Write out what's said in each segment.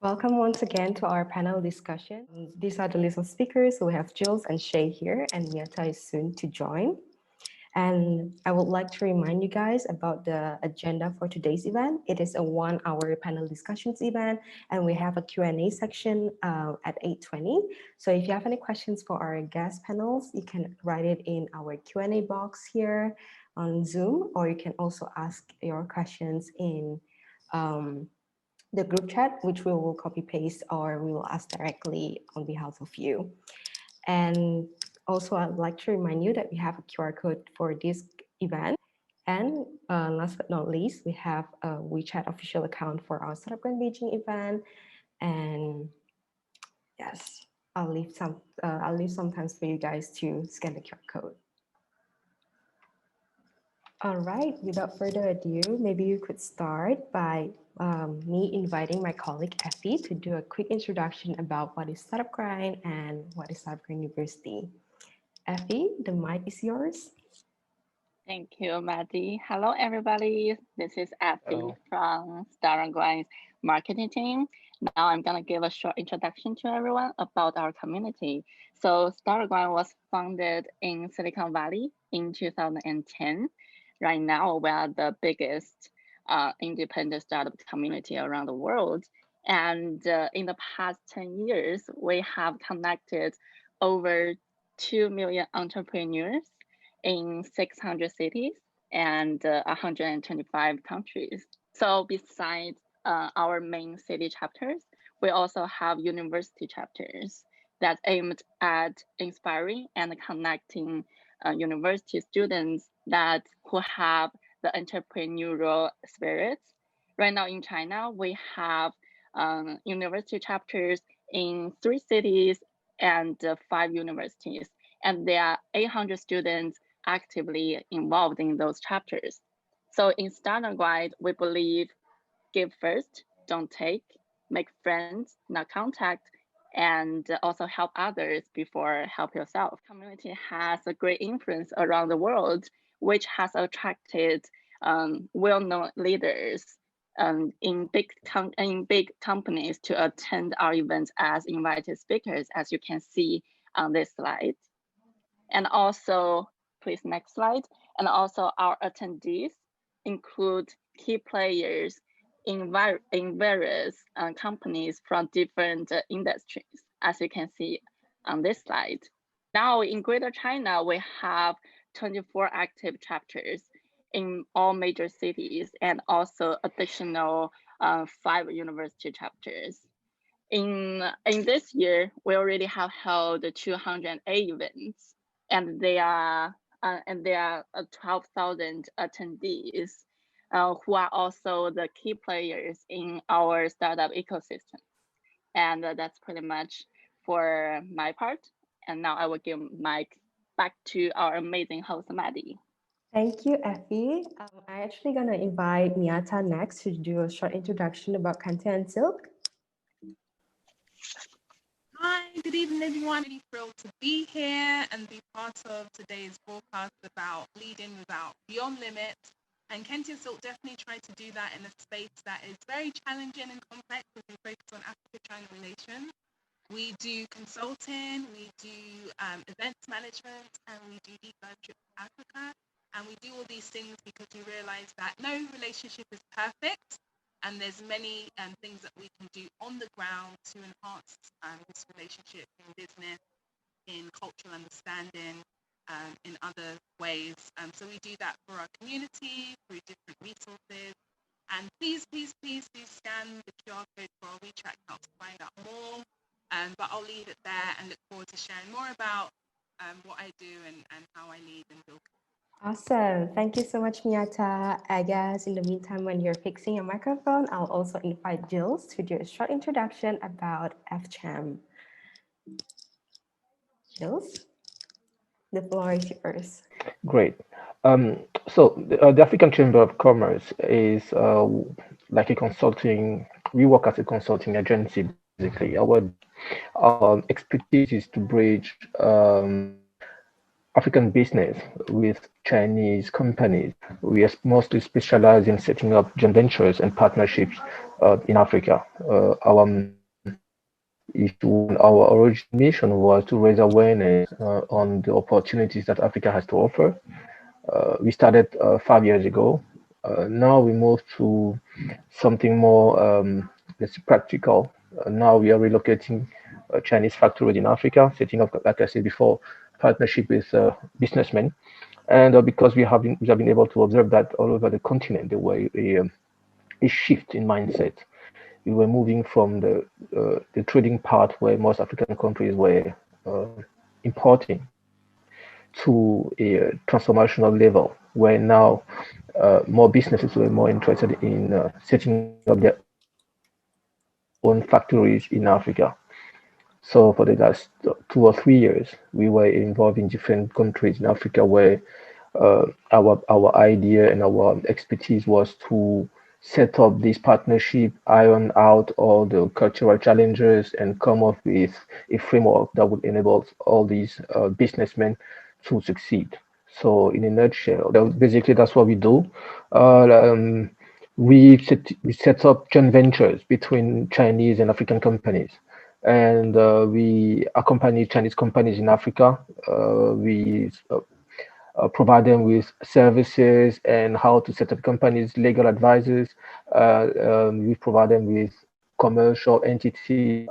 Welcome once again to our panel discussion. These are the list of speakers. So we have Jules and Shay here, and Miyata is soon to join. And I would like to remind you guys about the agenda for today's event. It is a 1-hour panel discussions event, and we have a Q&A section at 8:20. So if you have any questions for our guest panels, you can write it in our Q&A box here on Zoom, or you can also ask your questions in the group chat, which we will copy paste or we will ask directly on behalf of you. And also, I'd like to remind you that we have a QR code for this event. And last but not least, we have a WeChat official account for our Startup Grind Beijing event. And yes, I'll leave some time for you guys to scan the QR code. All right, without further ado, maybe you could start by me inviting my colleague Effie to do a quick introduction about what is Startup Grind and what is Startup Grind University. Effie, the mic is yours. Thank you, Maddie. Hello, everybody. This is Effie from Startup Grind's marketing team. Now I'm going to give a short introduction to everyone about our community. So Startup Grind was founded in Silicon Valley in 2010. Right now, we are the biggest independent startup community around the world. And in the past 10 years, we have connected over 2 million entrepreneurs in 600 cities and 125 countries. So besides our main city chapters, we also have university chapters that aimed at inspiring and connecting university students who have the entrepreneurial spirit. Right now in China, we have university chapters in 3 cities and 5 universities, and there are 800 students actively involved in those chapters. So in Startup Grind, we believe give first, don't take, make friends, not contact, and also help others before help yourself. Community has a great influence around the world, which has attracted well-known leaders in big companies to attend our events as invited speakers, as you can see on this slide. And also, please next slide. And also our attendees include key players in various companies from different industries, as you can see on this slide. Now in Greater China, we have 24 active chapters in all major cities and also additional 5 university chapters. In this year, we already have held 208 events, and there are 12,000 attendees who are also the key players in our startup ecosystem. And that's pretty much for my part. And now I will give mic back to our amazing host, Maddie. Thank you, Effie. I'm actually going to invite Miyata next to do a short introduction about Kante and Silk. Hi, good evening, everyone. Really thrilled to be here and be part of today's broadcast about leading without beyond limits. And Kente and Silk definitely tried to do that in a space that is very challenging and complex as we focus on Africa-China relations. We do consulting, we do events management, and we do deep dive trips to Africa. And we do all these things because we realize that no relationship is perfect. And there's many things that we can do on the ground to enhance this relationship in business, in cultural understanding, in other ways. So we do that for our community, through different resources. And please do scan the QR code for our WeChat account to find out more. But I'll leave it there and look forward to sharing more about what I do and how I lead and build. Awesome. Thank you so much, Miyata. I guess in the meantime, when you're fixing your microphone, I'll also invite Jules to do a short introduction about FCHAM. Jules, the floor is yours. Great. So the African Chamber of Commerce is like a consulting, we work as a consulting agency, basically. Our expertise is to bridge African business with Chinese companies. We are mostly specialized in setting up joint ventures and partnerships in Africa. Our original mission was to raise awareness on the opportunities that Africa has to offer. We started 5 years ago. Now we moved to something more, let's say, practical. Now we are relocating Chinese factories in Africa, setting up, like I said before, partnership with businessmen. And because we have been able to observe that all over the continent, there were a shift in mindset. We were moving from the trading part where most African countries were importing to a transformational level where now more businesses were more interested in setting up their own factories in Africa. So for the last 2 or 3 years, we were involved in different countries in Africa where our idea and our expertise was to set up this partnership, iron out all the cultural challenges, and come up with a framework that would enable all these businessmen to succeed. So, in a nutshell, basically that's what we do. Uh, um, we set up joint ventures between Chinese and African companies, and we accompany Chinese companies in Africa. We provide them with services and how to set up companies, legal advisors. We provide them with commercial entities,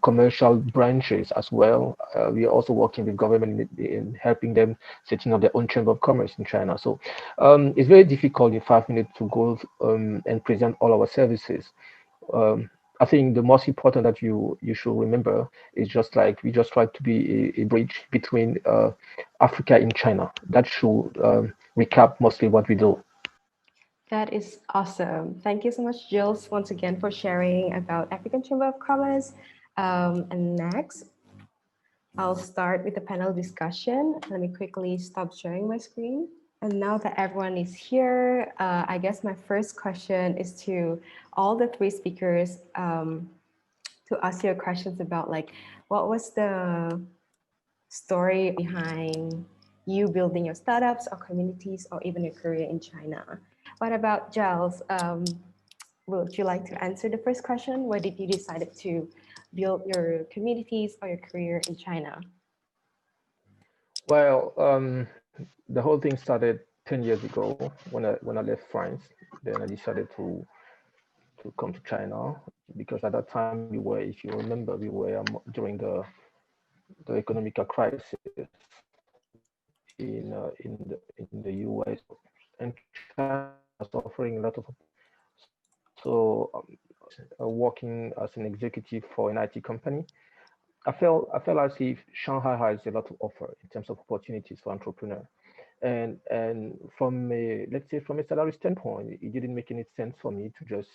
commercial branches as well. We are also working with government in helping them setting up their own chamber of commerce in China. So it's very difficult in 5 minutes to go and present all our services. um, I think the most important that you should remember is just like we just try to be a bridge between Africa and China. That should recap mostly what we do. That is awesome. Thank you so much, Jules, once again for sharing about African Chamber of Commerce. And next, I'll start with the panel discussion. Let me quickly stop sharing my screen. And now that everyone is here, I guess my first question is to all the three speakers to ask your questions about like, what was the story behind you building your startups or communities or even your career in China? What about Giles? Would you like to answer the first question? Why did you decide to build your communities or your career in China? Well, the whole thing started 10 years ago when I left France. Then I decided to come to China because at that time we were, if you remember, we were during the economic crisis in the US, and China was offering a lot of. So working as an executive for an IT company, I felt as if Shanghai has a lot to offer in terms of opportunities for entrepreneurs. And from a, let's say, from a salary standpoint, it didn't make any sense for me to just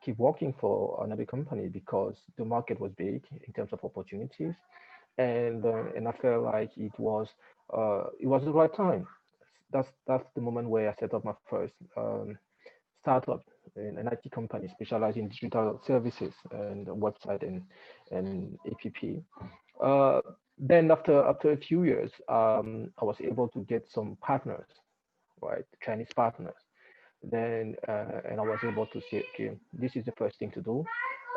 keep working for another company because the market was big in terms of opportunities, and I felt like it was the right time. That's the moment where I set up my first startup in an IT company specialized in digital services and website and app. Then after a few years, I was able to get some partners, right, Chinese partners. Then and I was able to say, okay, this is the first thing to do.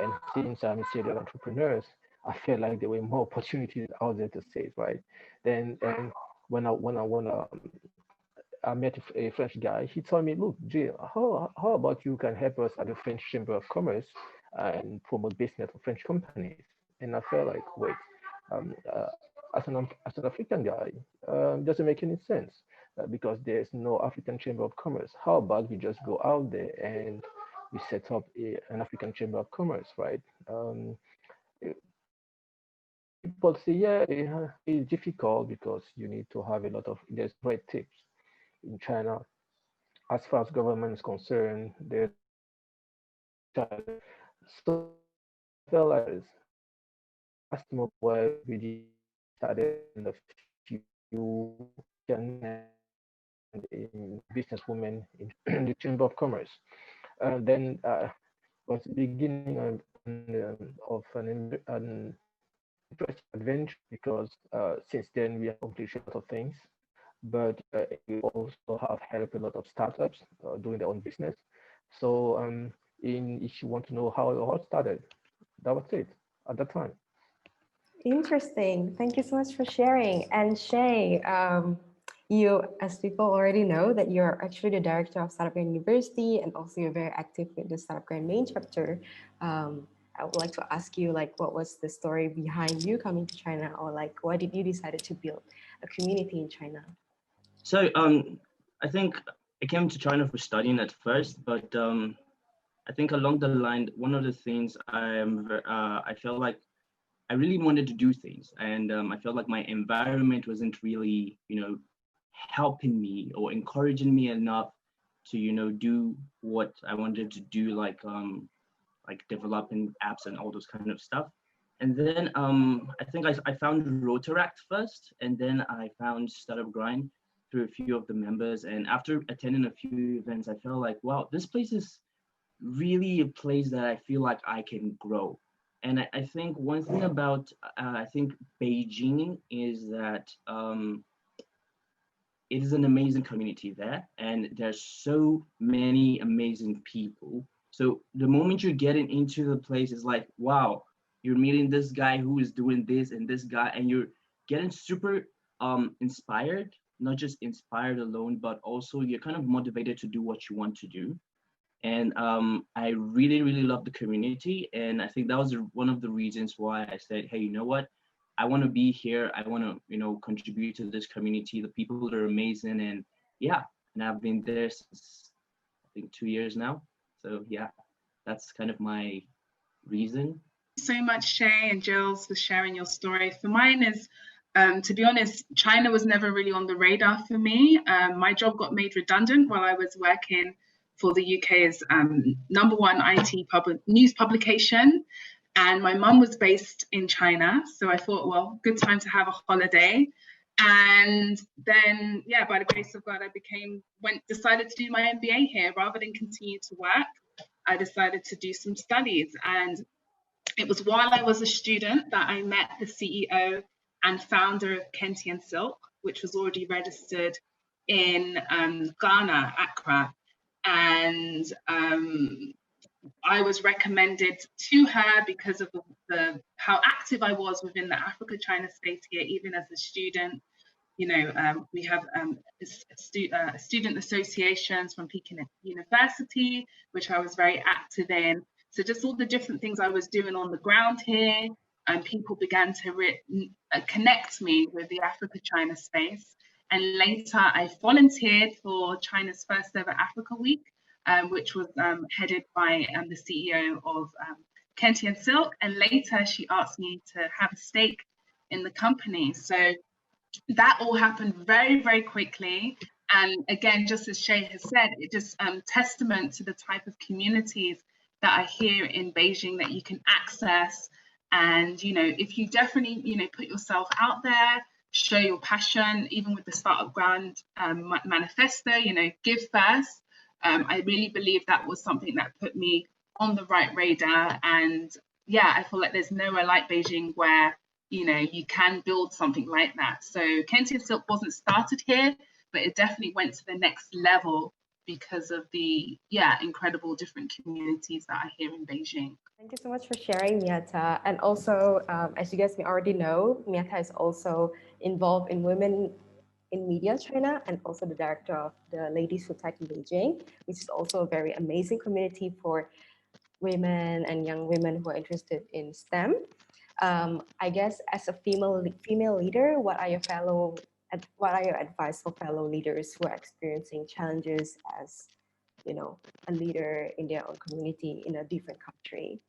And since I'm a serial entrepreneur, I felt like there were more opportunities out there to say, right? Then and when I met a French guy. He told me, "Look, Jay, how about you can help us at the French Chamber of Commerce and promote business for French companies?" And I felt like, wait, um, uh, as an African guy, doesn't make any sense because there's no African Chamber of Commerce. How about we just go out there and we set up an African Chamber of Commerce, right? Eh, People say, yeah, it's difficult because you need to have a lot of there's red tapes in China as far as government is concerned, there's a lot of challenge. So I felt like that's the moment where we started in a few African and in businesswomen in the Chamber of Commerce. Then was the beginning of an interesting adventure because since then we have accomplished a lot of things. but we also have helped a lot of startups doing their own business. So if you want to know how it all started, that was it at that time. Interesting. Thank you so much for sharing. And Shay, you, as people already know, that you're actually the director of Startup Grind University, and also you're very active with the Startup Grind main chapter. I would like to ask you, like, what was the story behind you coming to China, or like, why did you decide to build a community in China? So I think I came to China for studying at first, but I think along the line, one of the things I felt like I really wanted to do things, and I felt like my environment wasn't really, helping me or encouraging me enough to, do what I wanted to do, like developing apps and all those kind of stuff. And then I think I found Rotaract first, and then I found Startup Grind through a few of the members. And after attending a few events, I felt like, wow, this place is really a place that I feel like I can grow. And I think one thing about I think Beijing is that it is an amazing community there, and there's so many amazing people. So the moment you're getting into the place, it's like, wow, you're meeting this guy who is doing this and this guy, and you're getting super inspired, not just inspired alone, but also you're kind of motivated to do what you want to do. And I really, really love the community. And I think that was one of the reasons why I said, hey, you know what? I want to be here. I want to, contribute to this community. The people are amazing. And yeah, and I've been there since, I think, 2 years now. So yeah, that's kind of my reason. So much, Shay and Jules, for sharing your story. For mine is, to be honest, China was never really on the radar for me. My job got made redundant while I was working for the UK's #1 IT news publication. And my mum was based in China. So I thought, well, good time to have a holiday. And then, yeah, by the grace of God, I decided to do my MBA here. Rather than continue to work, I decided to do some studies. And it was while I was a student that I met the CEO and founder of Kentian Silk, which was already registered in Ghana, Accra. And I was recommended to her because of how active I was within the Africa-China space here, even as a student. We have student associations from Peking University, which I was very active in. So just all the different things I was doing on the ground here, and people began to connect me with the Africa-China space. And later I volunteered for China's first ever Africa Week, which was headed by the CEO of Kentian Silk. And later she asked me to have a stake in the company. So that all happened very, very quickly. And again, just as Shay has said, it just testament to the type of communities that are here in Beijing that you can access. And, if you definitely, put yourself out there, show your passion, even with the Startup Grind manifesto, give first. I really believe that was something that put me on the right radar. And yeah, I feel like there's nowhere like Beijing where, you can build something like that. So Kentian Silk wasn't started here, but it definitely went to the next level because of the, incredible different communities that are here in Beijing. Thank you so much for sharing, Miata. And also, as you guys may already know, Miata is also involved in Women in Media China, and also the director of the Ladies Who Tech in Beijing, which is also a very amazing community for women and young women who are interested in STEM. I guess as a female leader, what are your advice for fellow leaders who are experiencing challenges as a leader in their own community in a different country?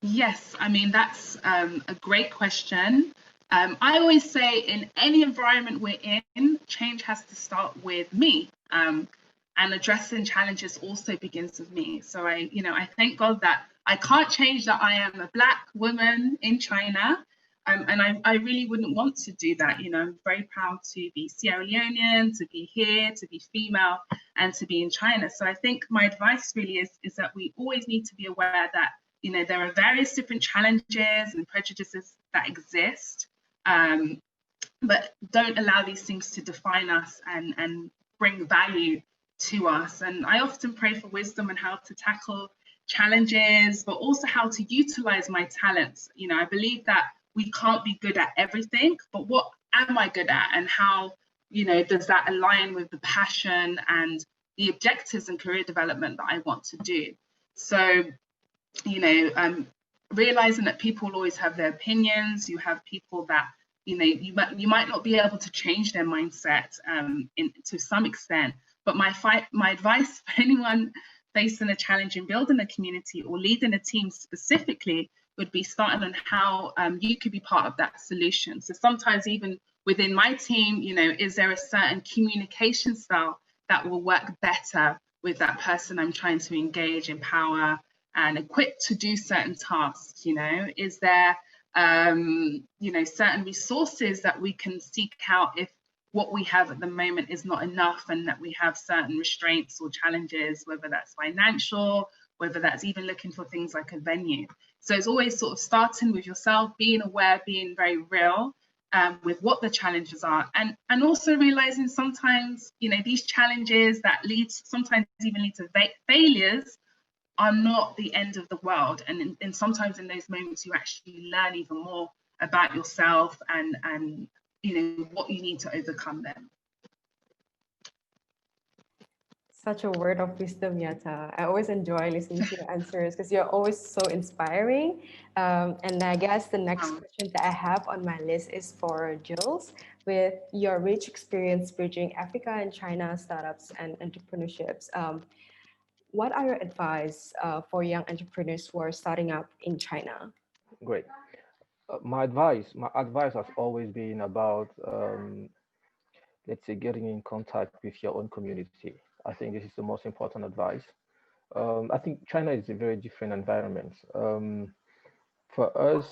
Yes, I mean, that's a great question. I always say in any environment we're in, change has to start with me. And addressing challenges also begins with me. So I thank God that I can't change that I am a Black woman in China. And I really wouldn't want to do that. I'm very proud to be Sierra Leonean, to be here, to be female, and to be in China. So I think my advice really is that we always need to be aware that, there are various different challenges and prejudices that exist. but don't allow these things to define us and bring value to us. And I often pray for wisdom on how to tackle challenges, but also how to utilize my talents. You know, I believe that we can't be good at everything, but what am I good at, and how, you know, does that align with the passion and the objectives and career development that I want to do? So, you know, realizing that people always have their opinions. You have people that, you know, you might not be able to change their mindset to some extent. But my advice for anyone facing a challenge in building a community or leading a team specifically would be starting on how you could be part of that solution. So sometimes even within my team, you know, is there a certain communication style that will work better with that person I'm trying to engage, empower, and equipped to do certain tasks? You know, is there you know, certain resources that we can seek out if what we have at the moment is not enough, and that we have certain restraints or challenges, whether that's financial, whether that's even looking for things like a venue. So it's always sort of starting with yourself, being aware, being very real with what the challenges are, and also realizing sometimes, you know, these challenges that sometimes even lead to failures are not the end of the world. And sometimes in those moments, you actually learn even more about yourself and you know, what you need to overcome them. Such a word of wisdom, Yata. I always enjoy listening to your answers because you're always so inspiring. And I guess the next question that I have on my list is for Jules. With your rich experience bridging Africa and China startups and entrepreneurships, what are your advice for young entrepreneurs who are starting up in China? Great. My advice has always been about, let's say, getting in contact with your own community. I think this is the most important advice. I think China is a very different environment. For us,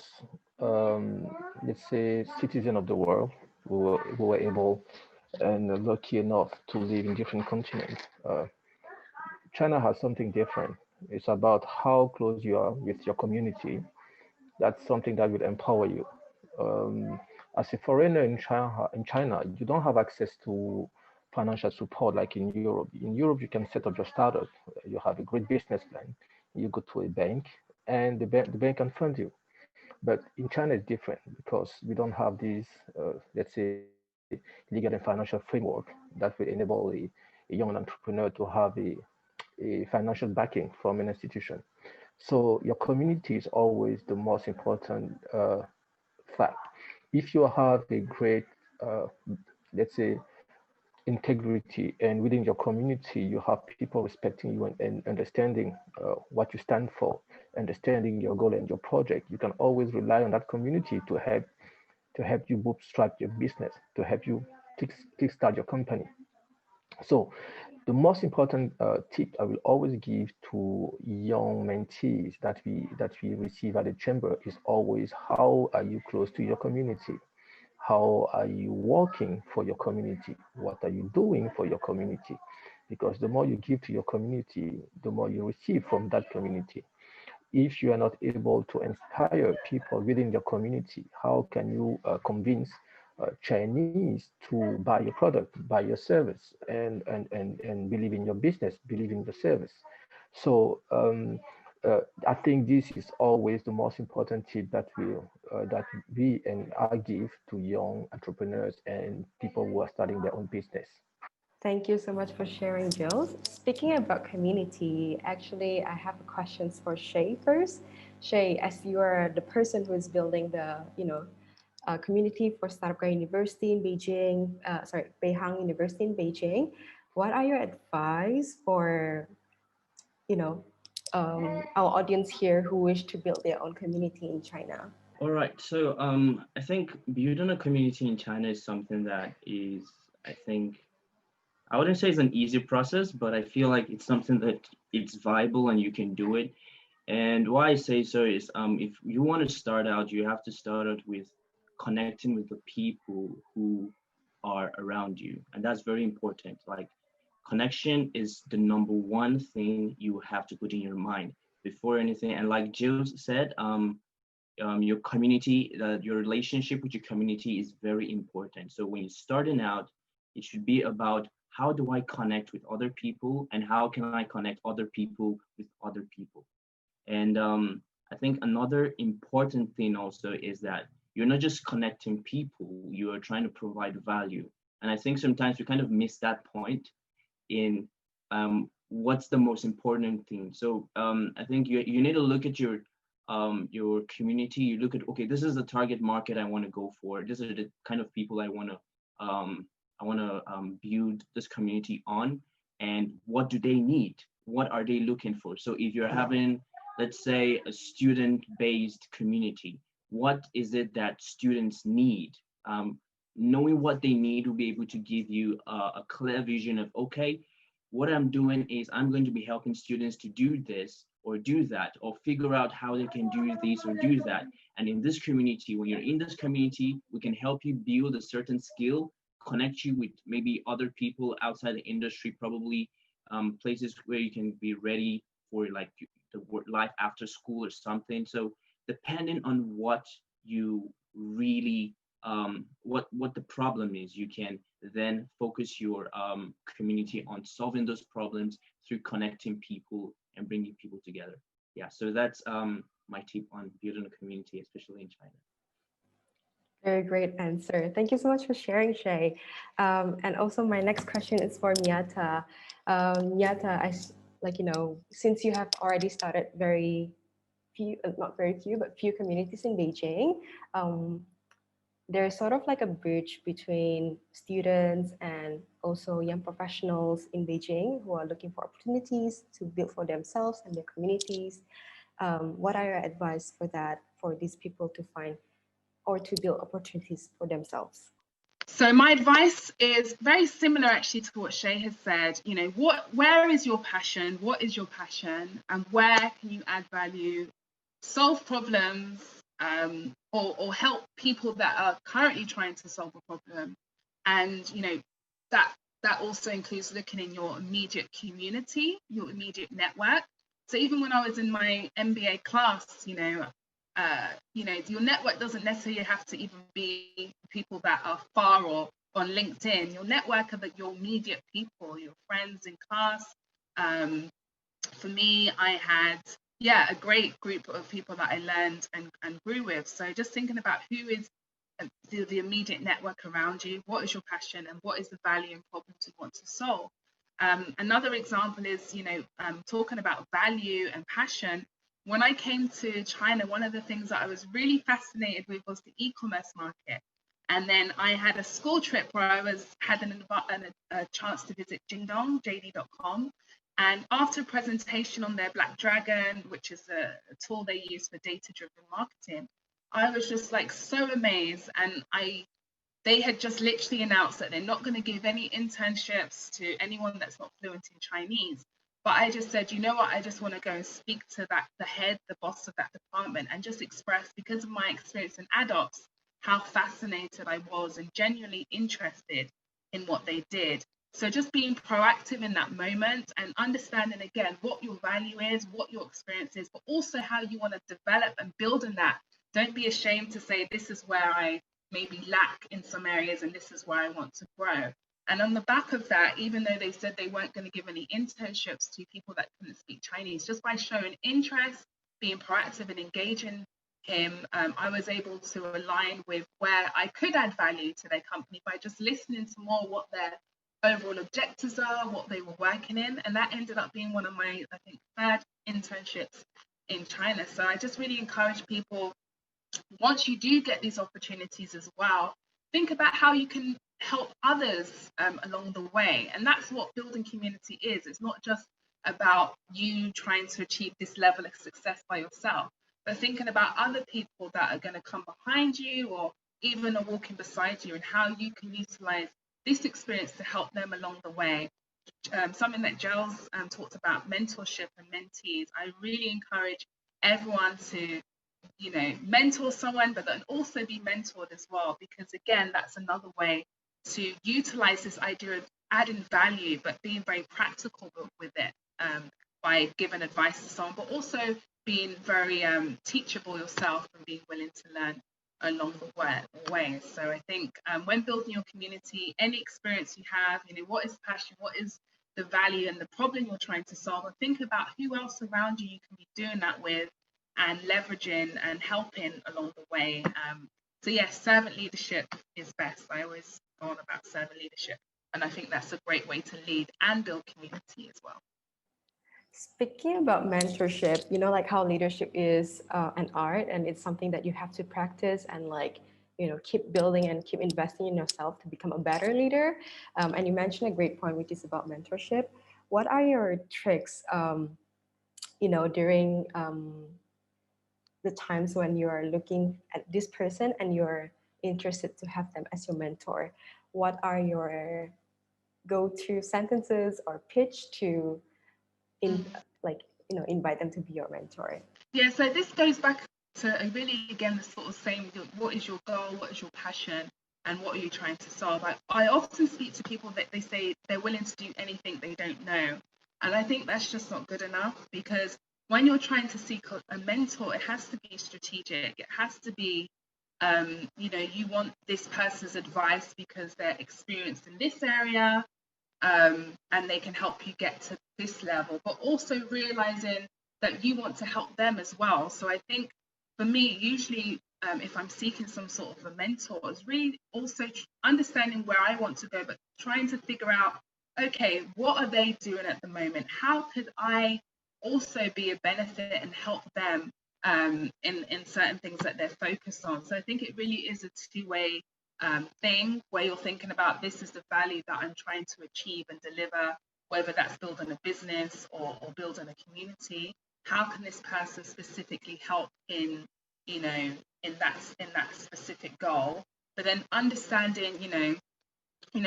let's say, citizen of the world, who were able and lucky enough to live in different continents. China has something different. It's about how close you are with your community. That's something that will empower you. Um, as a foreigner in China, you don't have access to financial support like in Europe. In Europe, you can set up your startup. You have a great business plan. You go to a bank, and the bank can fund you. But in China, it's different because we don't have these, let's say, legal and financial framework that will enable a young entrepreneur to have a financial backing from an institution. So your community is always the most important fact. If you have a great, uh, let's say, integrity, and within your community, you have people respecting you and understanding what you stand for, understanding your goal and your project, you can always rely on that community to help you bootstrap your business, to help you kickstart your company. So the most important tip I will always give to young mentees that we receive at the chamber is always, how are you close to your community? How are you working for your community? What are you doing for your community? Because the more you give to your community, the more you receive from that community. If you are not able to inspire people within your community, how can you convince Chinese to buy your product, buy your service, and believe in your business, believe in the service? So I think this is always the most important tip that we and I give to young entrepreneurs and people who are starting their own business. Thank you so much for sharing, Jules. Speaking about community, actually, I have questions for Shay first. Shay, as you are the person who is building the, community for Startup Grind University in Beijing, Beihang University in Beijing, what are your advice for, you know, our audience here who wish to build their own community in China? All right. So I think building a community in China is something that is, I think, I wouldn't say it's an easy process, but I feel like it's something that it's viable and you can do it. And why I say so is, if you want to start out, you have to start out with connecting with the people who are around you, and that's very important. Like, connection is the number one thing you have to put in your mind before anything. And like Jules said, your community, your relationship with your community is very important. So when you're starting out, it should be about how do I connect with other people and how can I connect other people with other people. And I think another important thing also is that you're not just connecting people, you are trying to provide value. And I think sometimes we kind of miss that point in what's the most important thing. So I think you need to look at your community. You look at, okay, this is the target market I want to go for. These are the kind of people I want to build this community on, and what do they need? What are they looking for? So if you're having, let's say, a student-based community, what is it that students need? Knowing what they need will be able to give you a clear vision of, okay, what I'm doing is I'm going to be helping students to do this or do that, or figure out how they can do this or do that. And in this community, when you're in this community, we can help you build a certain skill, connect you with maybe other people outside the industry, probably places where you can be ready for like the life after school or something. So depending on what you really what the problem is, you can then focus your community on solving those problems through connecting people and bringing people together. Yeah, so that's my tip on building a community, especially in China. Very great answer. Thank you so much for sharing, Shay. And also my next question is for Miyata. Miyata, like, since you have already started very few, not very few, but few communities in Beijing, there's sort of like a bridge between students and also young professionals in Beijing who are looking for opportunities to build for themselves and their communities. What are your advice for that, for these people to find or to build opportunities for themselves? So my advice is very similar actually to what Shay has said. Where is your passion? What is your passion? And where can you add value, solve problems, or help people that are currently trying to solve a problem? And that also includes looking in your immediate community, your immediate network. So even when I was in my MBA class, your network doesn't necessarily have to even be people that are far or on LinkedIn. Your network are your immediate people, your friends in class. For me, I had a great group of people that I learned and grew with. So just thinking about who is the immediate network around you, what is your passion, and what is the value and problems you want to solve. Another example is, talking about value and passion. When I came to China, one of the things that I was really fascinated with was the e-commerce market. And then I had a school trip where I had a chance to visit Jingdong, JD.com. And after a presentation on their Black Dragon, which is a tool they use for data-driven marketing, I was just like so amazed. And they had just literally announced that they're not going to give any internships to anyone that's not fluent in Chinese. But I just said, you know what, I just want to go and speak to the head, the boss of that department, and just express, because of my experience in AdOps, how fascinated I was and genuinely interested in what they did. So just being proactive in that moment and understanding, again, what your value is, what your experience is, but also how you want to develop and build in that. Don't be ashamed to say, this is where I maybe lack in some areas and this is where I want to grow. And on the back of that, even though they said they weren't going to give any internships to people that couldn't speak Chinese, just by showing interest, being proactive and engaging him, I was able to align with where I could add value to their company by just listening to more what their overall objectives are, what they were working in. And that ended up being one of my, I think, third internships in China. So I just really encourage people, once you do get these opportunities as well, think about how you can help others along the way. And that's what building community is. It's not just about you trying to achieve this level of success by yourself, but thinking about other people that are going to come behind you or even are walking beside you, and how you can utilize this experience to help them along the way. Something that Giles talked about, mentorship and mentees. I really encourage everyone to mentor someone, but then also be mentored as well, because again, that's another way to utilize this idea of adding value, but being very practical with it, by giving advice to someone, but also being very teachable yourself and being willing to learn along the way. So I think when building your community, any experience you have, what is passion, what is the value and the problem you're trying to solve, and think about who else around you can be doing that with and leveraging and helping along the way. So yes, servant leadership is best. I always go on about servant leadership, and I think that's a great way to lead and build community as well. Speaking about mentorship, like how leadership is an art, and it's something that you have to practice and keep building and keep investing in yourself to become a better leader. And you mentioned a great point, which is about mentorship. What are your tricks, during the times when you are looking at this person and you're interested to have them as your mentor? What are your go-to sentences or pitch to invite them to be your mentor? Yeah, so this goes back to really, again, the sort of same, what is your goal, what is your passion, and what are you trying to solve? I often speak to people that they say they're willing to do anything they don't know. And I think that's just not good enough, because when you're trying to seek a mentor, it has to be strategic. It has to be, you want this person's advice because they're experienced in this area, and they can help you get to this level, but also realizing that you want to help them as well. So I think for me, usually if I'm seeking some sort of a mentor, it's really also understanding where I want to go, but trying to figure out, okay, what are they doing at the moment? How could I also be a benefit and help them in certain things that they're focused on? So I think it really is a two-way thing where you're thinking about, this is the value that I'm trying to achieve and deliver, whether that's building a business or building a community. How can this person specifically help in that specific goal? But then understanding,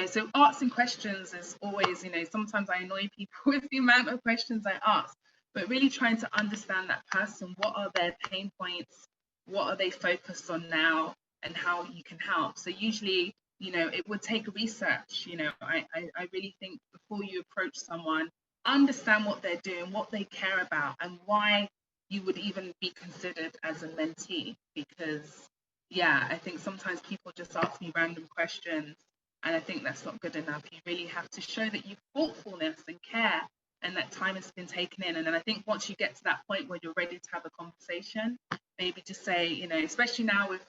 so asking questions is always, sometimes I annoy people with the amount of questions I ask, but really trying to understand that person. What are their pain points? What are they focused on now? And how you can help. So usually, it would take research. I really think before you approach someone, understand what they're doing, what they care about, and why you would even be considered as a mentee. Because, yeah, I think sometimes people just ask me random questions, and I think that's not good enough. You really have to show that you've thoughtfulness and care, and that time has been taken in. And then I think once you get to that point where you're ready to have a conversation, maybe just say, especially now with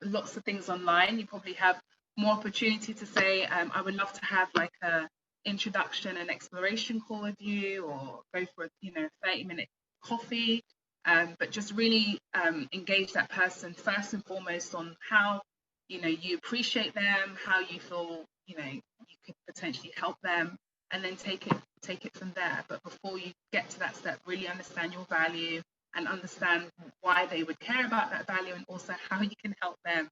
lots of things online, you probably have more opportunity to say, I would love to have like a introduction and exploration call with you, or go for a 30-minute coffee, but just really engage that person first and foremost on how you appreciate them, how you feel you could potentially help them, and then take it from there. But before you get to that step, really understand your value and understand why they would care about that value, and also how you can help them.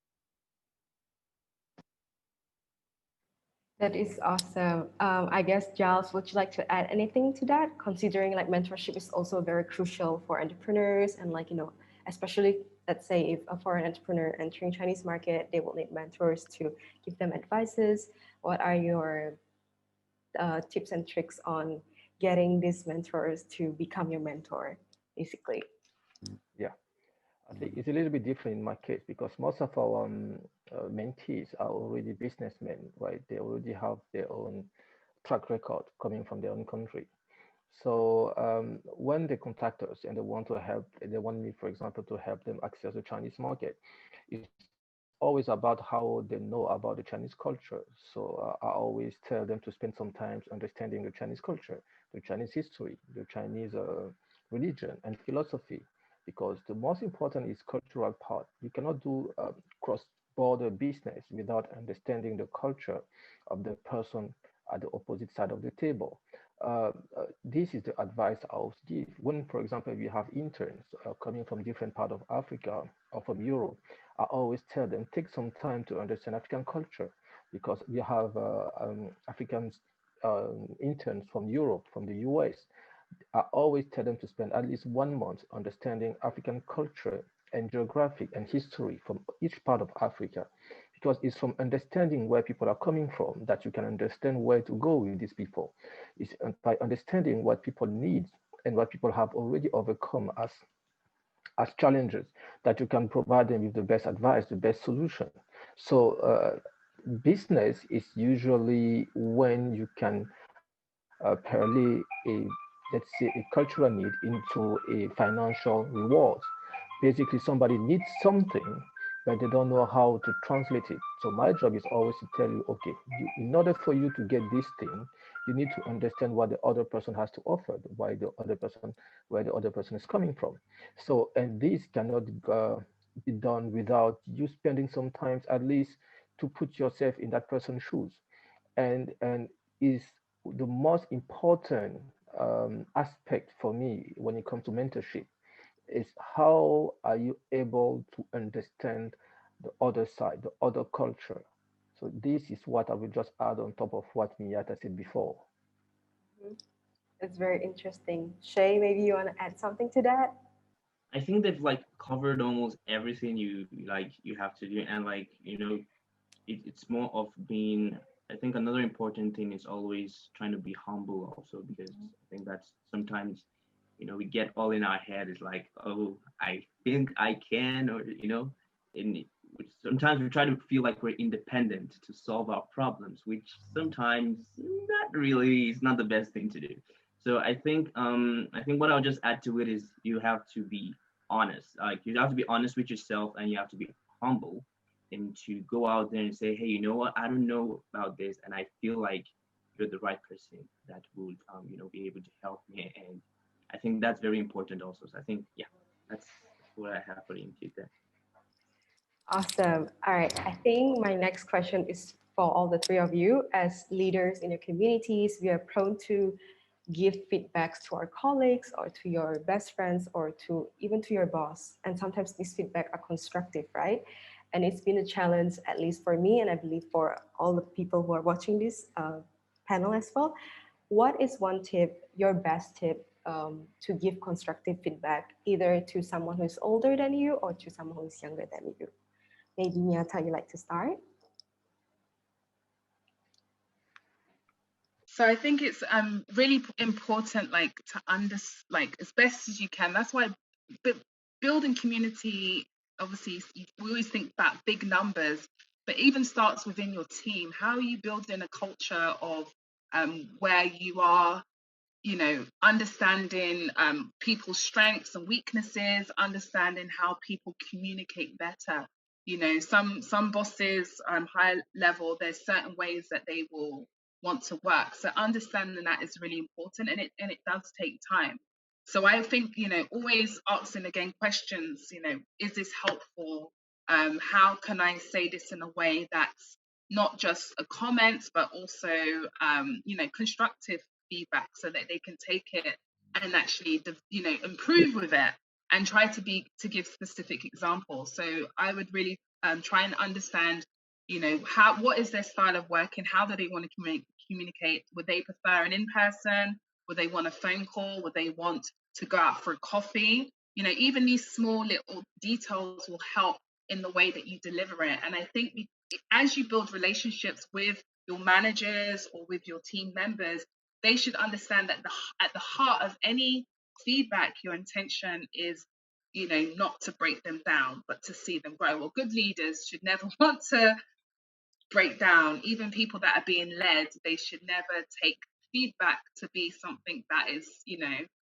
That is awesome. I guess, Giles, would you like to add anything to that? Considering like mentorship is also very crucial for entrepreneurs, and especially, let's say if a foreign entrepreneur entering Chinese market, they will need mentors to give them advices. What are your tips and tricks on getting these mentors to become your mentor, basically? Yeah, I think it's a little bit different in my case because most of our mentees are already businessmen, right? They already have their own track record coming from their own country. So when they contact us and they want to help, they want me, for example, to help them access the Chinese market, it's always about how they know about the Chinese culture. So I always tell them to spend some time understanding the Chinese culture, the Chinese history, the Chinese religion and philosophy, because the most important is cultural part. You cannot do cross-border business without understanding the culture of the person at the opposite side of the table. This is the advice I would give. When, for example, we have interns coming from different part of Africa or from Europe, I always tell them take some time to understand African culture, because we have African interns from Europe, from the US. I always tell them to spend at least 1 month understanding African culture and geographic and history from each part of Africa, because it's from understanding where people are coming from that you can understand where to go with these people. It's by understanding what people need and what people have already overcome as challenges, that you can provide them with the best advice, the best solution. So business is usually when you can parlay a, let's say, a cultural need into a financial reward. Basically, somebody needs something, but they don't know how to translate it. So my job is always to tell you, okay, in order for you to get this thing, you need to understand what the other person has to offer, where the other person is coming from. So, and this cannot be done without you spending some time at least to put yourself in that person's shoes, and is the most important aspect for me when it comes to mentorship, is how are you able to understand the other side, the other culture. So this is what I will just add on top of what Miyata said before. Mhm. It's very interesting. Shay, maybe you want to add something to that? I think they've like covered almost everything you have to do, and like it's more of being. I think another important thing is always trying to be humble also, because I think that's sometimes we get all in our head. It's like, oh, I think I can, or and sometimes we try to feel like we're independent to solve our problems, which sometimes not really is not the best thing to do. So I think what I'll just add to it is you have to be honest. Like you have to be honest with yourself, and you have to be humble, and to go out there and say, hey, you know what, I don't know about this, and I feel like you're the right person that would be able to help me. And I think that's very important also. So I think, yeah, that's what I have for the input there. Awesome. All right. I think my next question is for all the three of you. As leaders in your communities, we are prone to give feedbacks to our colleagues or to your best friends or to even to your boss. And sometimes these feedback are constructive, right? And it's been a challenge, at least for me, and I believe for all the people who are watching this panel as well. What is one tip, your best tip, to give constructive feedback, either to someone who is older than you or to someone who is younger than you? Maybe Miyata, you like to start? So I think it's really important, like to like as best as you can. That's why building community, obviously we always think about big numbers, but even starts within your team. How are you building a culture of where you are, understanding people's strengths and weaknesses, understanding how people communicate better. Some bosses, high level, there's certain ways that they will want to work. So understanding that is really important, and it does take time. So I think, always asking again questions, is this helpful? How can I say this in a way that's not just a comment, but also, constructive feedback, so that they can take it and actually, improve with it, and try to give specific examples. So I would really try and understand, what is their style of working? How do they want to communicate? Would they prefer an in-person? Would they want a phone call? Would they want to go out for a coffee? Even these small little details will help in the way that you deliver it. And I think as you build relationships with your managers or with your team members, they should understand that at the heart of any feedback, your intention is, not to break them down, but to see them grow. Well, good leaders should never want to break down. Even people that are being led, they should never take feedback to be something that is,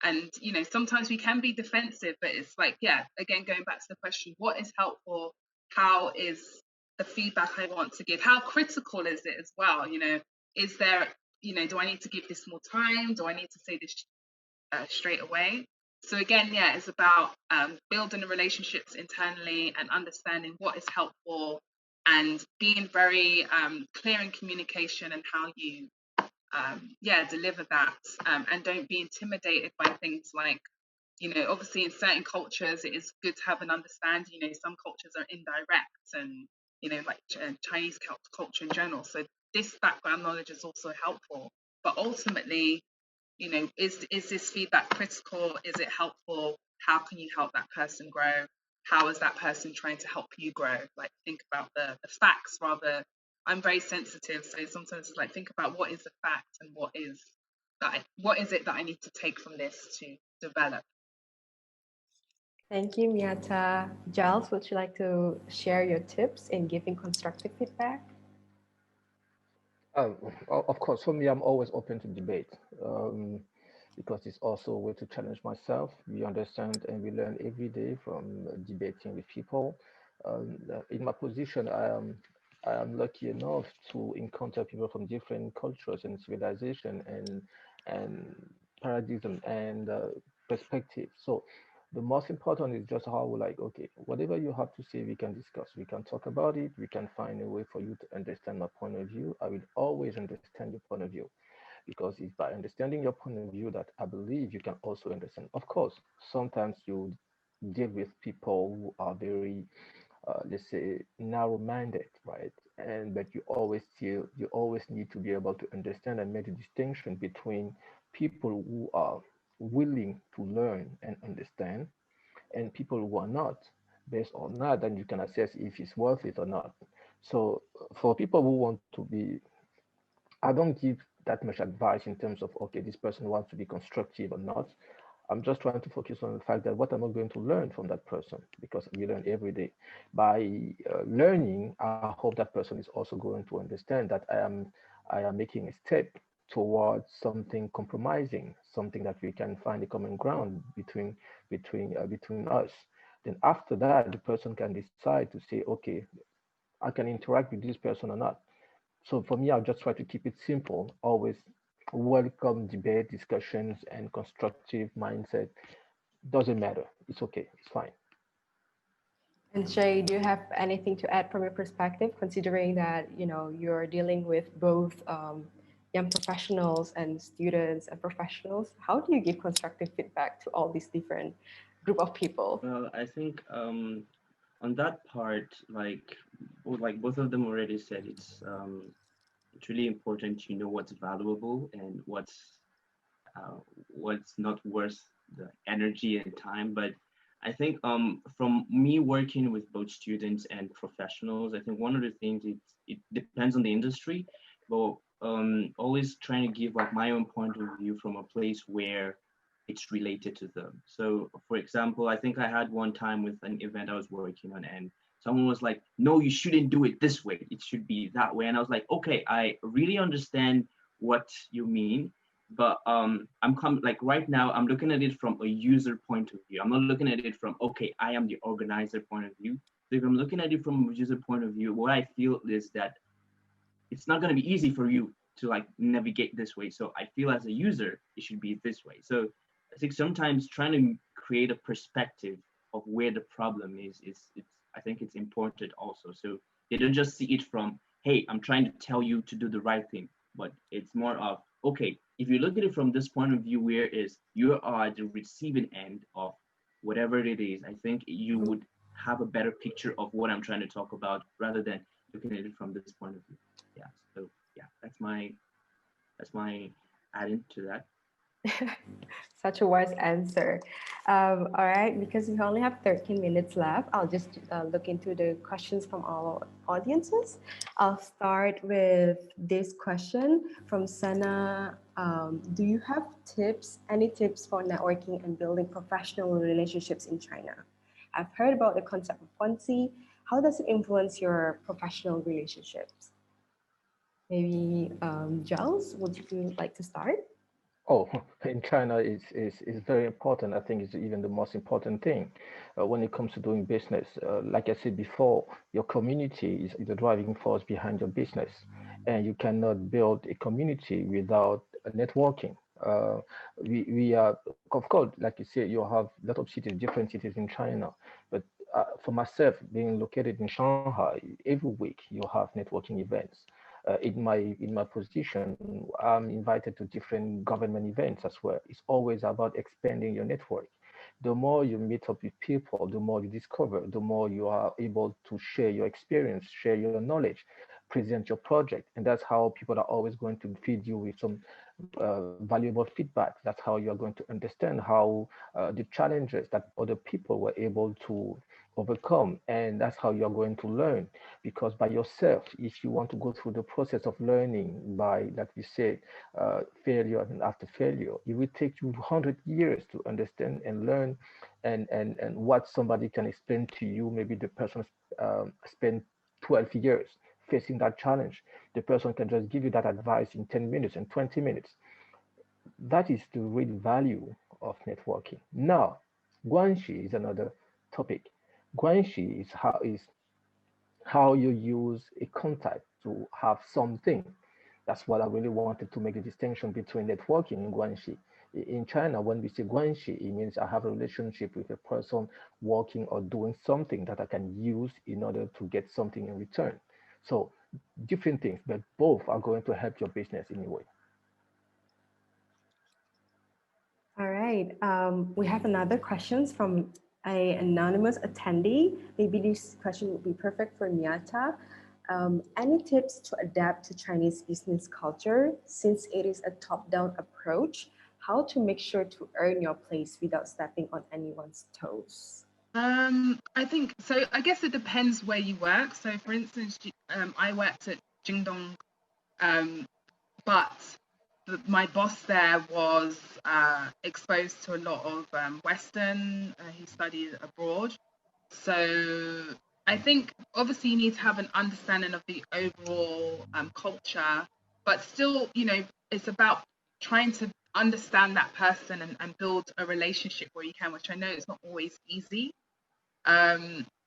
and sometimes we can be defensive, but it's like, yeah, again, going back to the question, what is helpful? How is the feedback I want to give? How critical is it as well? Is there, do I need to give this more time? Do I need to say this straight away? So again, yeah, it's about building the relationships internally and understanding what is helpful, and being very clear in communication and how you deliver that, and don't be intimidated by things like, obviously in certain cultures it is good to have an understanding. Some cultures are indirect, and like Chinese culture in general, so this background knowledge is also helpful. But ultimately, is this feedback critical? Is it helpful? How can you help that person grow? How is that person trying to help you grow? Like, think about the facts rather. I'm very sensitive, so sometimes it's like, think about what is the fact and what is what is it that I need to take from this to develop? Thank you, Miyata. Giles, would you like to share your tips in giving constructive feedback? Um, of course, for me, I'm always open to debate because it's also a way to challenge myself. We understand and we learn every day from debating with people. In my position, I am lucky enough to encounter people from different cultures and civilization and paradigm and perspective. So the most important is just how like, okay, whatever you have to say, we can discuss, we can talk about it, we can find a way for you to understand my point of view. I will always understand your point of view because it's by understanding your point of view that I believe you can also understand. Of course, sometimes you deal with people who are very let's say narrow-minded, right? And but you always need to be able to understand and make a distinction between people who are willing to learn and understand and people who are not. Based on that, then you can assess if it's worth it or not. So for people who want to be, I don't give that much advice in terms of okay, this person wants to be constructive or not. I'm just trying to focus on the fact that what am I going to learn from that person? Because we learn every day. By learning, I hope that person is also going to understand that I am making a step towards something compromising, something that we can find a common ground between us. Then after that, the person can decide to say, okay, I can interact with this person or not. So for me, I'll just try to keep it simple. Always welcome debate, discussions, and constructive mindset. Doesn't matter. It's okay. It's fine. And Shay, do you have anything to add from your perspective, considering that you're dealing with both young professionals and students and professionals? How do you give constructive feedback to all these different group of people? Well, I think on that part, like both of them already said, it's really important to know what's valuable and what's not worth the energy and time. But I think from me working with both students and professionals, I think one of the things it depends on the industry, but always trying to give like my own point of view from a place where it's related to them. So for example, I think I had one time with an event I was working on and someone was like, no, you shouldn't do it this way. It should be that way. And I was like, okay, I really understand what you mean, but like right now I'm looking at it from a user point of view. I'm not looking at it from okay, I am the organizer point of view. So if I'm looking at it from a user point of view, what I feel is that it's not going to be easy for you to like navigate this way. So I feel as a user it should be this way. So I think sometimes trying to create a perspective of where the problem is it's I think it's important also. So they don't just see it from hey, I'm trying to tell you to do the right thing, but it's more of okay, if you look at it from this point of view where is you are the receiving end of whatever it is, I think you would have a better picture of what I'm trying to talk about rather than looking at it from this point of view. Yeah, so yeah, that's my adding to that. Such a wise answer. All right, because we only have 13 minutes left, I'll just look into the questions from our audiences. I'll start with this question from Sana. Do you have any tips for networking and building professional relationships in China? I've heard about the concept of Ponzi. How does it influence your professional relationships? Maybe Giles, would you like to start? Oh, in China, is very important. I think it's even the most important thing when it comes to doing business. Like I said before, your community is the driving force behind your business, and you cannot build a community without networking. We are, of course, like you said, you have a lot of cities, different cities in China, but for myself, being located in Shanghai, every week you have networking events. In my position, I'm invited to different government events as well. It's always about expanding your network. The more you meet up with people, the more you discover, the more you are able to share your experience, share your knowledge. present your project. And that's how people are always going to feed you with some valuable feedback. That's how you're going to understand how the challenges that other people were able to overcome. And that's how you're going to learn. Because by yourself, if you want to go through the process of learning by, like we say, failure and after failure, it will take you 100 years to understand and learn, and what somebody can explain to you. Maybe the person spent 12 years facing that challenge. The person can just give you that advice in 10 minutes and 20 minutes. That is the real value of networking. Now, guanxi is another topic. Guanxi is how you use a contact to have something. That's what I really wanted to make the distinction between networking and guanxi. In China, when we say guanxi, it means I have a relationship with a person working or doing something that I can use in order to get something in return. So different things, but both are going to help your business in a way. All right. We have another questions from an anonymous attendee. Maybe this question would be perfect for Nyata. Any tips to adapt to Chinese business culture since it is a top-down approach? How to make sure to earn your place without stepping on anyone's toes? I think so. I guess it depends where you work. So, for instance, I worked at Jingdong, but my boss there was exposed to a lot of Western. He studied abroad, so I think obviously you need to have an understanding of the overall culture, but still, it's about trying to understand that person and build a relationship where you can, which I know is not always easy.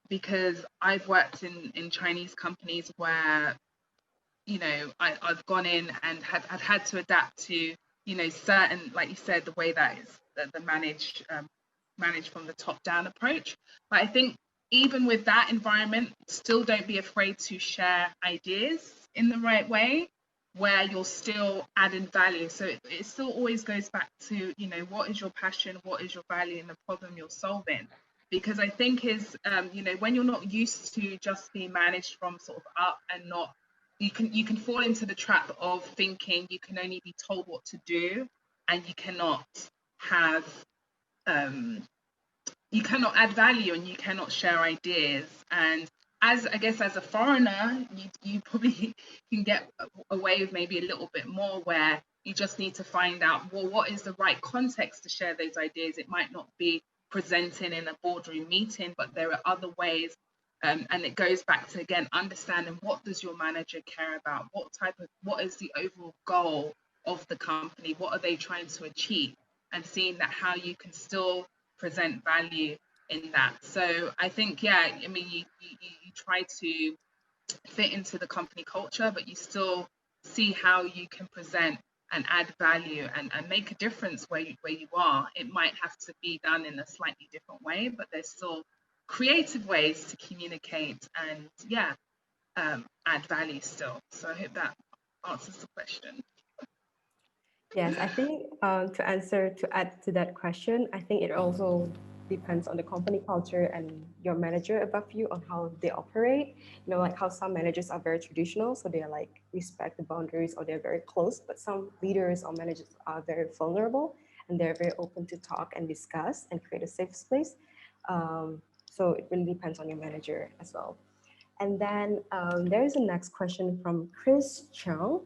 Because I've worked in Chinese companies where, I've gone in and had to adapt to, certain, like you said, the way that is the managed from the top down approach. But I think even with that environment, still don't be afraid to share ideas in the right way where you're still adding value. So it still always goes back to, what is your passion, what is your value in the problem you're solving? Because I think when you're not used to just being managed from sort of up and not, you can fall into the trap of thinking you can only be told what to do and you cannot have you cannot add value and you cannot share ideas. And as a foreigner, you probably can get away with maybe a little bit more where you just need to find out, well, what is the right context to share those ideas? It might not be presenting in a boardroom meeting, but there are other ways. And it goes back to, again, understanding what does your manager care about? What is the overall goal of the company? What are they trying to achieve? And seeing that how you can still present value in that. So I think, you try to fit into the company culture, but you still see how you can present and add value and make a difference where you are. It might have to be done in a slightly different way, but there's still creative ways to communicate and add value still. So I hope that answers the question. Yes, I think to add to that question, I think it also depends on the company culture and your manager above you on how they operate. Like how some managers are very traditional, so they're like respect the boundaries or they're very close, but some leaders or managers are very vulnerable and they're very open to talk and discuss and create a safe space. So it really depends on your manager as well. And then there is a next question from Chris Chung.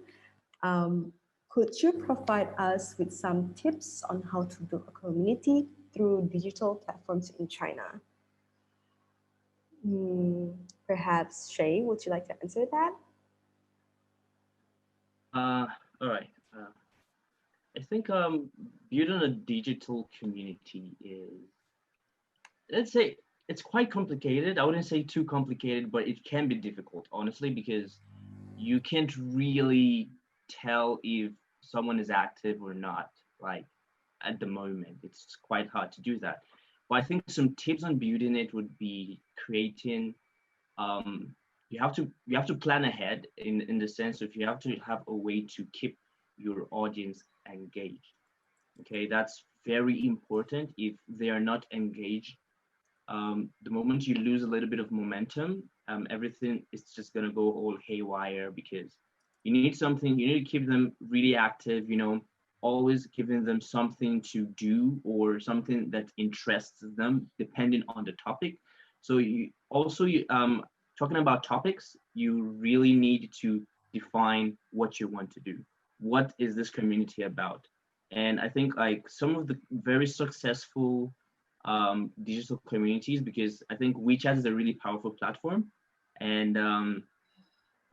Could you provide us with some tips on how to build a community through digital platforms in China? Perhaps Shay, would you like to answer that? All right. I think building a digital community is, let's say, it's quite complicated. I wouldn't say too complicated, but it can be difficult, honestly, because you can't really tell if someone is active or not, like at the moment. It's quite hard to do that. But I think some tips on building it would be creating, you have to plan ahead in the sense of you have to have a way to keep your audience engaged. Okay, that's very important. If they are not engaged, the moment you lose a little bit of momentum, everything is just gonna go all haywire, because you need something. You need to keep them really active. Always giving them something to do or something that interests them, depending on the topic. So talking about topics, you really need to define what you want to do. What is this community about? And I think like some of the very successful digital communities, because I think WeChat is a really powerful platform. And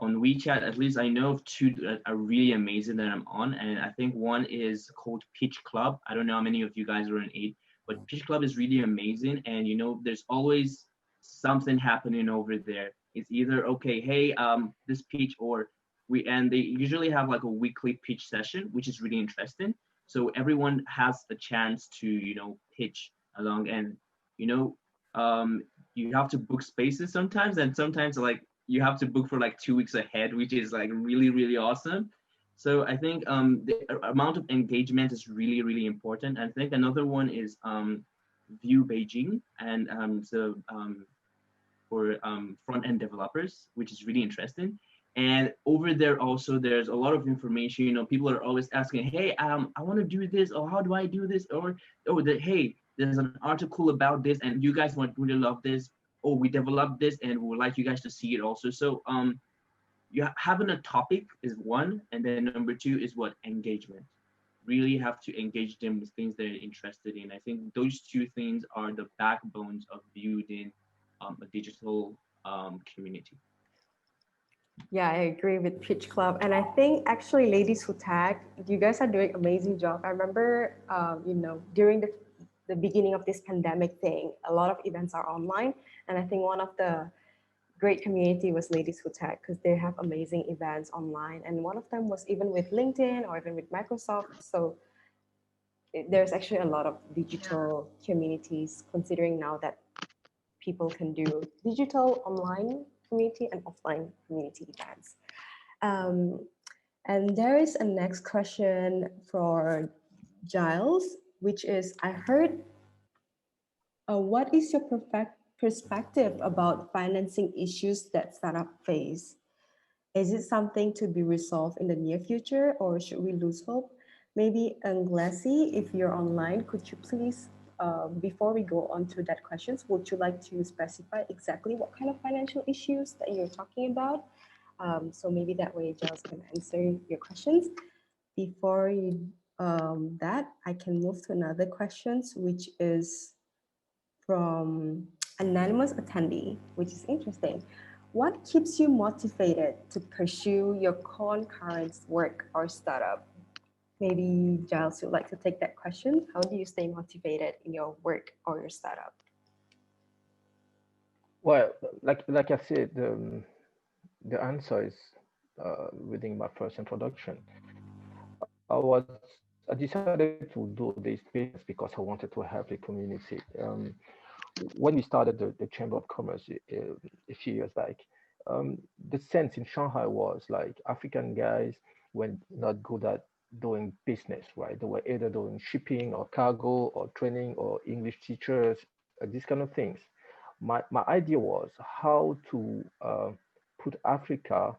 on WeChat, at least I know of two that are really amazing that I'm on. And I think one is called Pitch Club. I don't know how many of you guys are in it, but Pitch Club is really amazing. And there's always something happening over there. It's either, okay, hey, this pitch, or and they usually have like a weekly pitch session, which is really interesting. So everyone has a chance to, pitch along. And, you know, you have to book spaces sometimes, and sometimes like you have to book for like 2 weeks ahead, which is like really, really awesome. So I think the amount of engagement is really, really important. I think another one is View Beijing, and for front-end developers, which is really interesting. And over there also, there's a lot of information. People are always asking, hey, I want to do this, or how do I do this? Or, oh, hey, there's an article about this, and you guys would really love this. Oh, we developed this, and we would like you guys to see it also. So having a topic is one, and then number two is what? Engagement. Really have to engage them with things they're interested in. I think those two things are the backbones of building a digital community. Yeah, I agree with Pitch Club. And I think actually Ladies Who Tag, you guys are doing amazing job. I remember, during the beginning of this pandemic thing, a lot of events are online. And I think one of the great community was Ladies Who Tag, because they have amazing events online. And one of them was even with LinkedIn or even with Microsoft. So there's actually a lot of digital communities, considering now that people can do digital online community and offline community events. Um, and there is a next question for Giles, which is, I heard, what is your perspective about financing issues that startup face? Is it something to be resolved in the near future, or should we lose hope? Maybe Anglesi, if you're online, could you please, before we go on to that questions, would you like to specify exactly what kind of financial issues that you're talking about? So maybe that way Giles can answer your questions. Before that, I can move to another questions, which is from anonymous attendee, which is interesting. What keeps you motivated to pursue your concurrent work or startup? Maybe Giles would like to take that question. How do you stay motivated in your work or your startup? Well, like I said, the answer is within my first introduction. I decided to do this business because I wanted to have a community. When we started the Chamber of Commerce a few years back, the sense in Shanghai was like African guys were not good at doing business, right? They were either doing shipping or cargo or training or English teachers, these kind of things. My idea was how to put Africa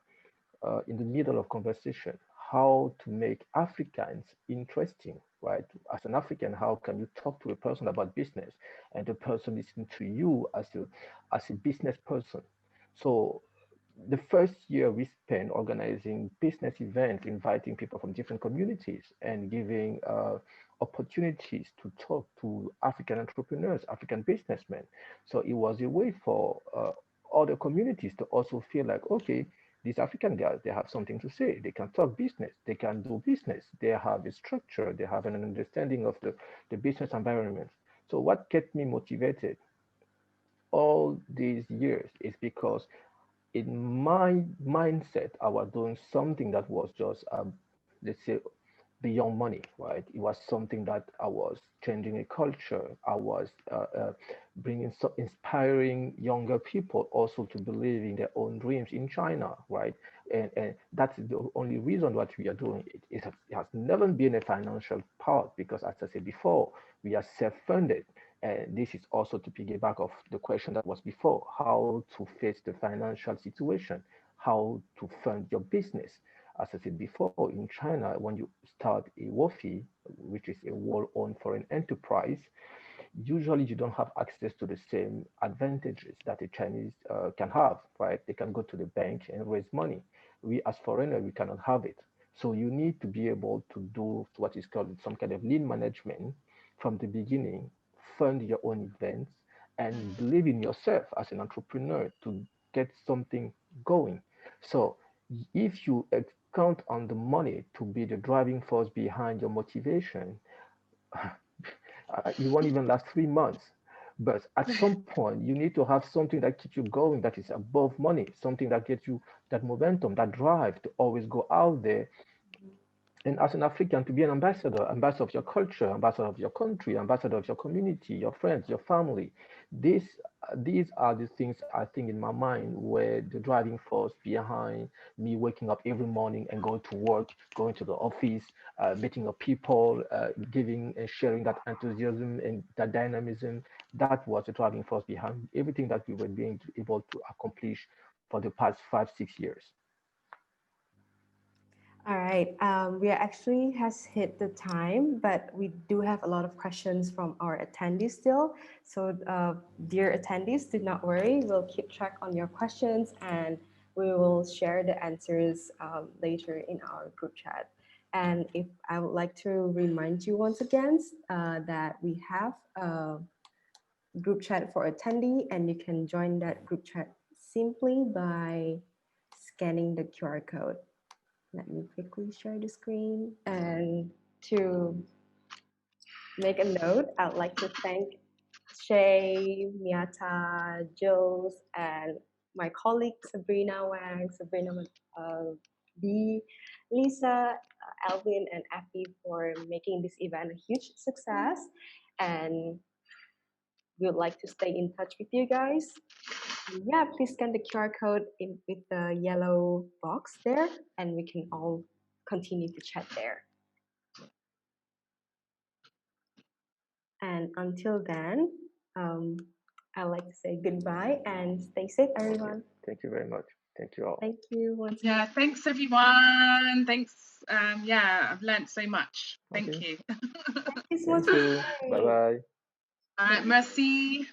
in the middle of conversation, how to make Africans interesting, right? As an African, how can you talk to a person about business and the person listen to you as a business person? So the first year we spent organizing business events, inviting people from different communities and giving opportunities to talk to African entrepreneurs, African businessmen. So it was a way for other communities to also feel like, okay, these African guys, they have something to say. They can talk business. They can do business. They have a structure. They have an understanding of the business environment. So what kept me motivated all these years is because in my mindset, I was doing something that was just, let's say, beyond money, right? It was something that I was changing a culture. I was inspiring younger people also to believe in their own dreams in China, right? And that's the only reason what we are doing it. It has never been a financial part because, as I said before, we are self-funded. And this is also to piggyback of the question that was before, how to face the financial situation, how to fund your business. As I said before, in China, when you start a WOFI, which is a world-owned foreign enterprise, usually you don't have access to the same advantages that a Chinese can have, right? They can go to the bank and raise money. We as foreigners, we cannot have it. So you need to be able to do what is called some kind of lean management from the beginning, fund your own events, and believe in yourself as an entrepreneur to get something going. So if you count on the money to be the driving force behind your motivation, you won't even last 3 months. But at some point, you need to have something that keeps you going, that is above money, something that gets you that momentum, that drive to always go out there. And as an African, to be an ambassador, ambassador of your culture, ambassador of your country, ambassador of your community, your friends, your family. These, these are the things I think in my mind were the driving force behind me waking up every morning and going to work, going to the office, meeting up people, giving and sharing that enthusiasm and that dynamism. That was the driving force behind everything that we were being able to accomplish for the past 5, 6 years. All right, we are actually has hit the time, but we do have a lot of questions from our attendees still. So dear attendees, do not worry. We'll keep track on your questions and we will share the answers later in our group chat. And if I would like to remind you once again that we have a group chat for attendee and you can join that group chat simply by scanning the QR code. Let me quickly share the screen. And to make a note, I'd like to thank Shay, Miata, Jules, and my colleague Sabrina Wang, Sabrina B, Lisa, Alvin, and Effie for making this event a huge success. And we would like to stay in touch with you guys. Yeah, please scan the QR code with the yellow box there, and we can all continue to chat there. And until then, I'd like to say goodbye and stay safe, everyone. Thank you very much. Thank you all. Thank you once Yeah, thanks everyone. Thanks. Yeah, I've learned so much. Thank you. Thank you so much. Thank you. Bye bye. All right, merci.